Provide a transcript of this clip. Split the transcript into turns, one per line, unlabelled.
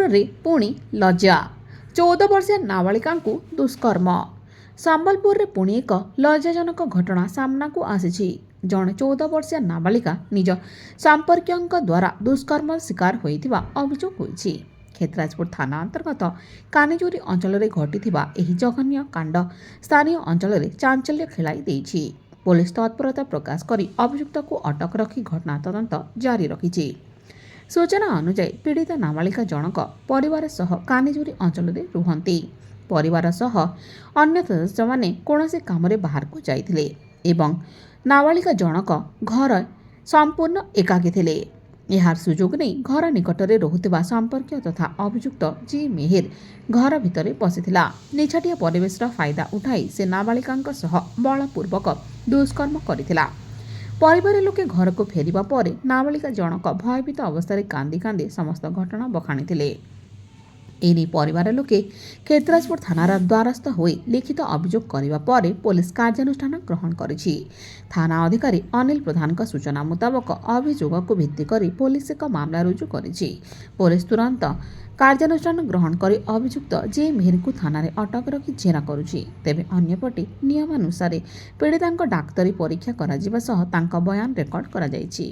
ସମ୍ବଲପୁରରେ ପୁଣି ଲଜ୍ଜା 14 ବର୍ଷୀୟ ନାବାଳିକାଙ୍କୁ ଦୁଷ୍କର୍ମ। ସମ୍ବଲପୁରରେ ପୁଣି ଏକ ଲଜ୍ଜାଜନକ ଘଟଣା ସାମ୍ନାକୁ ଆସିଛି। ଜଣେ 14 ବର୍ଷୀୟ ନାବାଳିକା ନିଜ ସମ୍ପର୍କୀୟଙ୍କ ଦ୍ୱାରା ଦୁଷ୍କର୍ମର ଶିକାର ହୋଇଥିବା ଅଭିଯୋଗ ହୋଇଛି। କ୍ଷେତ୍ରାଜପୁର ଥାନା ଅନ୍ତର୍ଗତ କାନିଜୁରି ଅଞ୍ଚଳରେ ଘଟିଥିବା ଏହି ଜଘନ୍ୟ କାଣ୍ଡ ସ୍ଥାନୀୟ ଅଞ୍ଚଳରେ ଚାଞ୍ଚଲ୍ୟ ଖେଳାଇ ଦେଇଛି। ପୋଲିସ ତତ୍ପରତା ପ୍ରକାଶ କରି ଅଭିଯୁକ୍ତକୁ ଅଟକ ରଖି ଘଟଣା ତଦନ୍ତ ଜାରି ରଖିଛି। ସୂଚନା ଅନୁଯାୟୀ ପୀଡ଼ିତ ନାବାଳିକା ଜଣକ ପରିବାର ସହ କାନିଜୁରି ଅଞ୍ଚଳରେ ରୁହନ୍ତି। ପରିବାର ସହ ଅନ୍ୟ ସଦସ୍ୟମାନେ କୌଣସି କାମରେ ବାହାରକୁ ଯାଇଥିଲେ ଏବଂ ନାବାଳିକା ଜଣକ ଘର ସମ୍ପୂର୍ଣ୍ଣ ଏକାକୀ ଥିଲେ। ଏହାର ସୁଯୋଗ ନେଇ ଘର ନିକଟରେ ରହୁଥିବା ସମ୍ପର୍କୀୟ ତଥା ଅଭିଯୁକ୍ତ ଜି ମେହେର ଘର ଭିତରେ ପଶିଥିଲା। ନିଛାଟିଆ ପରିବେଶର ଫାଇଦା ଉଠାଇ ସେ ନାବାଳିକାଙ୍କ ସହ ବଳପୂର୍ବକ ଦୁଷ୍କର୍ମ କରିଥିଲା। ପରିବାର ଲୋକେ ଘରକୁ ଫେରିବା ପରେ ନାବାଳିକା ଜଣକ ଭୟଭୀତ ଅବସ୍ଥାରେ କାନ୍ଦି କାନ୍ଦି ସମସ୍ତ ଘଟଣା ବଖାଣିଥିଲେ। ଏନେଇ ପରିବାର ଲୋକେ କ୍ଷେତ୍ରାଜପୁର ଥାନାର ଦ୍ୱାରସ୍ଥ ହୋଇ ଲିଖିତ ଅଭିଯୋଗ କରିବା ପରେ ପୋଲିସ କାର୍ଯ୍ୟାନୁଷ୍ଠାନ ଗ୍ରହଣ କରିଛି। ଥାନା ଅଧିକାରୀ ଅନିଲ ପ୍ରଧାନଙ୍କ ସୂଚନା ମୁତାବକ ଅଭିଯୋଗକୁ ଭିତ୍ତି କରି ପୋଲିସ ଏକ ମାମଲା ରୁଜୁ କରିଛି। ପୋଲିସ ତୁରନ୍ତ କାର୍ଯ୍ୟାନୁଷ୍ଠାନ ଗ୍ରହଣ କରି ଅଭିଯୁକ୍ତ ଜେ ମେହେରଙ୍କୁ ଥାନାରେ ଅଟକ ରଖି ଜେରା କରୁଛି। ତେବେ ଅନ୍ୟପଟେ ନିୟମାନୁସାରେ ପୀଡ଼ିତାଙ୍କ ଡାକ୍ତରୀ ପରୀକ୍ଷା କରାଯିବା ସହ ତାଙ୍କ ବୟାନ ରେକର୍ଡ କରାଯାଇଛି।